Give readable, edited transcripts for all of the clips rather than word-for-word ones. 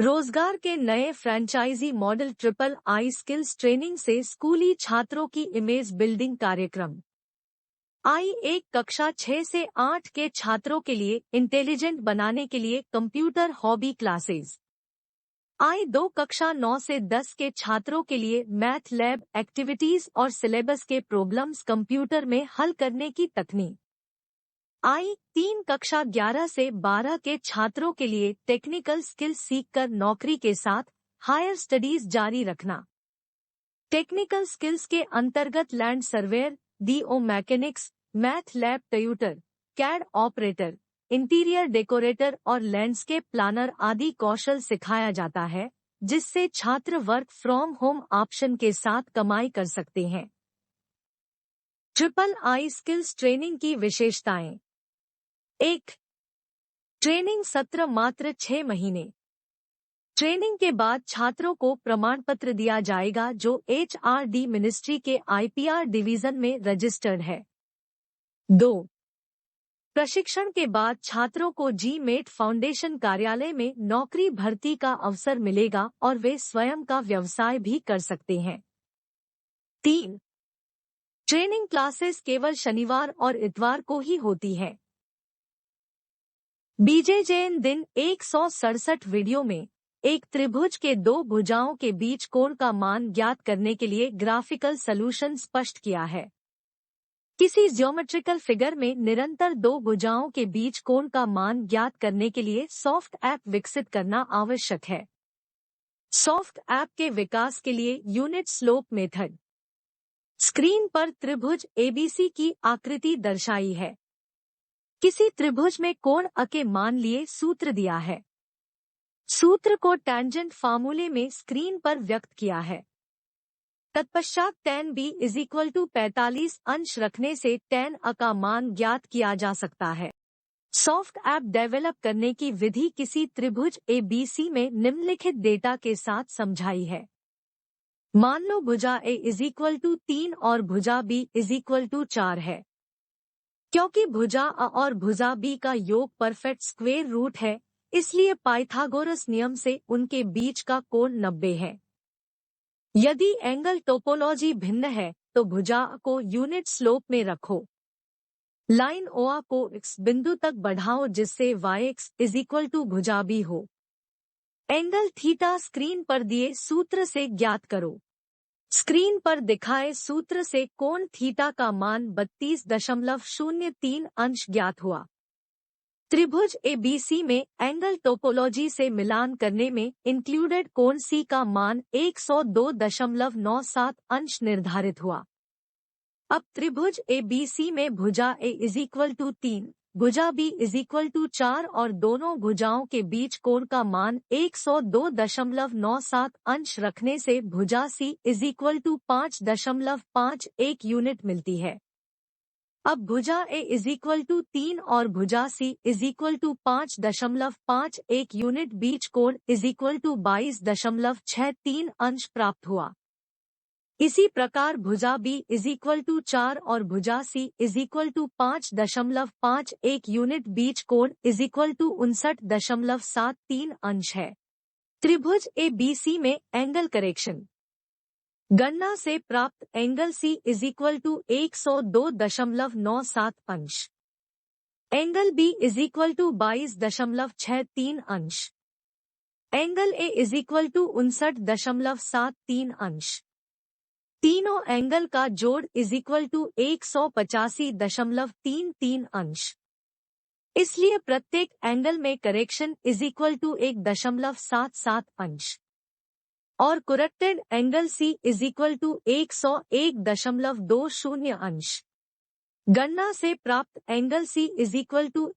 रोजगार के नए franchisee model triple I skills training से स्कूली छात्रों की इमेज बिल्डिंग कार्यक्रम। आई एक कक्षा 6 से 8 के छात्रों के लिए इंटेलिजेंट बनाने के लिए कंप्यूटर हॉबी क्लासेस। आई 2 कक्षा 9 से 10 के छात्रों के लिए मैथ लैब एक्टिविटीज और सिलेबस के प्रॉब्लम्स कंप्यूटर में हल करने की तकनीक। आई 3 कक्षा 11 से 12 के छात्रों के लिए टेक्निकल स्किल सीखकर नौकरी के साथ हायर स्टडीज जारी रखना। टेक्निकल स्किल्स के अंतर्गत लैंड सर्वेयर, डीओ mechanics, math lab tutor, CAD operator, interior decorator और लैंडस्केप प्लानर आदि कौशल सिखाया जाता है, जिससे छात्र वर्क फ्रॉम होम ऑप्शन के साथ कमाई कर सकते हैं। ट्रिपल आई स्किल्स ट्रेनिंग की विशेषताएं। 1. ट्रेनिंग सत्र मात्र 6 महीने। ट्रेनिंग के बाद छात्रों को प्रमाण पत्र दिया जाएगा जो एचआरडी मिनिस्ट्री के आईपीआर डिवीजन में रजिस्टर्ड है। 2. प्रशिक्षण के बाद छात्रों को जी-मेट फाउंडेशन कार्यालय में नौकरी भर्ती का अवसर मिलेगा और वे स्वयं का व्यवसाय भी कर सकते हैं। 3. ट्रेनिंग क्लासेस केवल शनिवार और इतवार को ही होती है। बीजेजेएन दिन 167 वीडियो में एक त्रिभुज के दो भुजाओं के बीच कोण का मान ज्ञात करने के लिए ग्राफिकल सॉल्यूशन स्पष्ट किया है। किसी ज्योमेट्रिकल फिगर में निरंतर दो भुजाओं के बीच कोण का मान ज्ञात करने के लिए सॉफ्ट ऐप विकसित करना आवश्यक है। सॉफ्ट ऐप के विकास के लिए यूनिट स्लोप मेथड। स्क्रीन पर त्रिभुज एबीसी की आकृति दर्शाई है। किसी त्रिभुज में कोण अ के मान लिए सूत्र दिया है। सूत्र को टेंजेंट फार्मूले में स्क्रीन पर व्यक्त किया है। तत्पश्चात tan b = 45 अंश रखने से tan a का मान ज्ञात किया जा सकता है। सॉफ्ट ऐप डेवलप करने की विधि किसी त्रिभुज ABC में निम्नलिखित डेटा के साथ समझाई है। मान लो भुजा A = 3 और भुजा B = 4 है। क्योंकि भुजा A और भुजा B का योग परफेक्ट स्क्वेयर रूट है, इसलिए पाइथागोरस नियम से उनके बीच का कोण 90 है। यदि एंगल टोपोलॉजी भिन्न है तो भुजा A को यूनिट स्लोप में रखो। लाइन OA को X बिंदु तक बढ़ाओ जिससे yx = भुजा B हो। एंगल थीटा स्क्रीन पर दिए सूत्र से ज्ञात करो। स्क्रीन पर दिखाए सूत्र से कोण थीटा का मान 32.03 अंश ज्ञात हुआ। त्रिभुज ABC में एंगल टोपोलॉजी से मिलान करने में इंक्लूडेड कोण C का मान 102.97 अंश निर्धारित हुआ। अब त्रिभुज ABC में भुजा A = 3, भुजा B = 4 और दोनों भुजाओं के बीच कोण का मान 102.97 अंश रखने से भुजा C = 5.51 यूनिट मिलती है। अब भुजा A = 3 और भुजा C = 5.51 यूनिट बीच कोण = 22.63 अंश प्राप्त हुआ। इसी प्रकार भुजा B = 4 और भुजा C = 5.51 यूनिट बीच कोण = 59.73 अंश है। त्रिभुज ABC में एंगल करेक्शन। गणना से प्राप्त एंगल C = 102.97 अंश। एंगल B = 22.63 अंश। एंगल A = 59.73 अंश। तीनों एंगल का जोड़ = 185.33 अंश। इसलिए प्रत्येक एंगल में करेक्शन = 1.77 अंश। और करेक्टेड एंगल C = 101.20 अंश। गणना से प्राप्त एंगल C =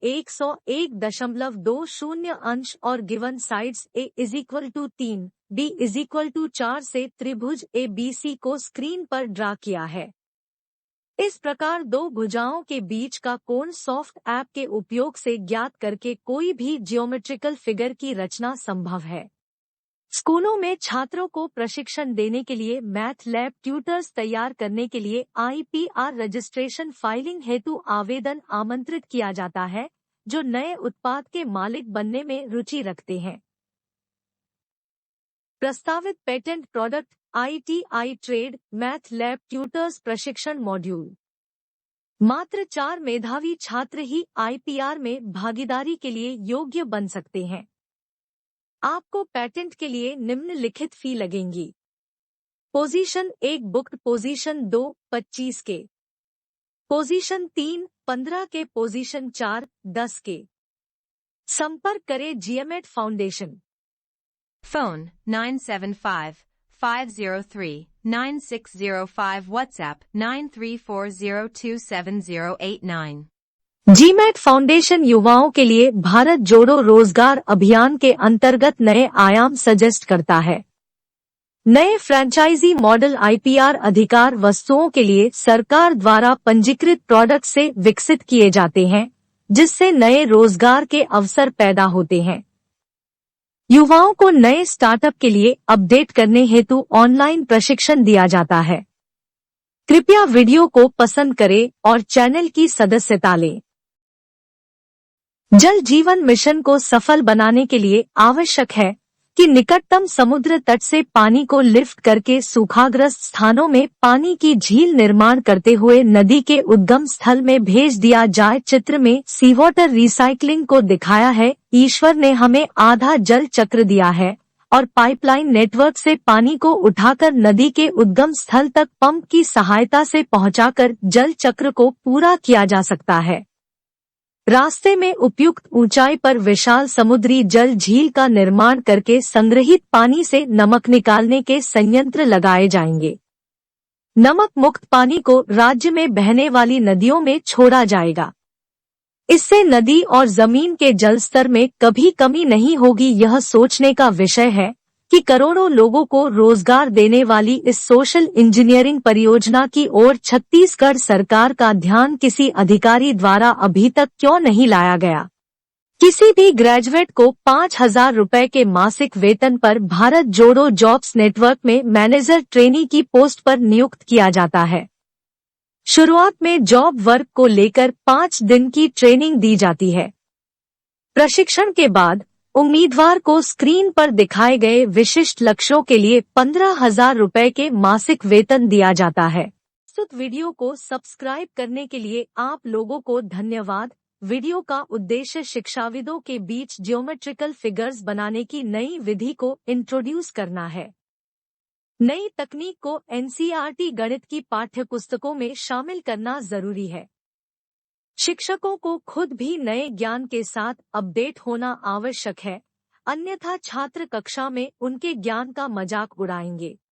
101.20 अंश और गिवन साइड्स A = 3, B = 4 से त्रिभुज ABC को स्क्रीन पर ड्रा किया है। इस प्रकार दो भुजाओं के बीच का कोण सॉफ्ट ऐप के उपयोग से ज्ञात करके कोई भी जियोमेट्रिकल फिगर की रचना संभव है। स्कूलों में छात्रों को प्रशिक्षण देने के लिए मैथ लैब ट्यूटर्स तैयार करने के लिए आईपीआर रजिस्ट्रेशन फाइलिंग हेतु आवेदन आमंत्रित किया जाता है, जो नए उत्पाद के मालिक बनने में रुचि रखते हैं। प्रस्तावित patent product ITI trade math lab tutors प्रशिक्षण मॉड्यूल। मात्र 4 मेधावी छात्र ही IPR में भागीदारी के लिए योग्य बन सकते हैं। आपको पेटेंट के लिए निम्नलिखित फी लगेंगी। पोजीशन 1 बुक्ड, पोजीशन 2 25 के, पोजीशन 3 15 के, पोजीशन 4 10 के। संपर्क करें GMAT foundation. Phone 975-503-9605, WhatsApp 9340270889। GMAT foundation युवाओं के लिए भारत जोड़ो रोजगार अभियान के अंतर्गत नए आयाम सजेस्ट करता है। नए फ्रेंचाइजी मॉडल IPR अधिकार वस्तुओं के लिए सरकार द्वारा पंजीकृत प्रोडक्ट से विकसित किए जाते हैं, जिससे नए रोजगार के अवसर पैदा होते हैं। युवाओं को नए स्टार्टअप के लिए अपडेट करने हेतु ऑनलाइन प्रशिक्षण दिया जाता है। कृपया वीडियो को पसंद करें और चैनल की सदस्यता लें। जल जीवन मिशन को सफल बनाने के लिए आवश्यक है कि निकटतम समुद्र तट से पानी को लिफ्ट करके सूखाग्रस्त स्थानों में पानी की झील निर्माण करते हुए नदी के उद्गम स्थल में भेज दिया जाए। चित्र में सी वाटर रिसाइकलिंग को दिखाया है। ईश्वर ने हमें आधा जल चक्र दिया है और पाइपलाइन नेटवर्क से पानी को उठाकर नदी के उद्गम स्थल तक पंप की सहायता से पहुंचाकर जल चक्र को पूरा किया जा सकता है। रास्ते में उपयुक्त ऊंचाई पर विशाल समुद्री जल झील का निर्माण करके संग्रहित पानी से नमक निकालने के संयंत्र लगाए जाएंगे। नमक मुक्त पानी को राज्य में बहने वाली नदियों में छोड़ा जाएगा। इससे नदी और जमीन के जल स्तर में कभी कमी नहीं होगी। यह सोचने का विषय है कि करोड़ों लोगों को रोजगार देने वाली इस सोशल इंजीनियरिंग परियोजना की ओर छत्तीसगढ़ सरकार का ध्यान किसी अधिकारी द्वारा अभी तक क्यों नहीं लाया गया। किसी भी ग्रेजुएट को 5,000 रुपए के मासिक वेतन पर भारत जोड़ो जॉब्स नेटवर्क में मैनेजर ट्रेनी की पोस्ट पर नियुक्त किया जाता है। शुरुआत में जॉब वर्क को लेकर 5 दिन की ट्रेनिंग दी जाती है। प्रशिक्षण के बाद उम्मीदवार को स्क्रीन पर दिखाए गए विशिष्ट लक्ष्यों के लिए 15,000 रुपए के मासिक वेतन दिया जाता है। प्रस्तुत वीडियो को सब्सक्राइब करने के लिए आप लोगों को धन्यवाद। वीडियो का उद्देश्य शिक्षाविदों के बीच ज्योमेट्रिकल फिगर्स बनाने की नई विधि को इंट्रोड्यूस करना है। नई तकनीक को NCERT गणित की पाठ्यपुस्तकों में शामिल करना जरूरी है। शिक्षकों को खुद भी नए ज्ञान के साथ अपडेट होना आवश्यक है, अन्यथा छात्र कक्षा में उनके ज्ञान का मजाक उड़ाएंगे।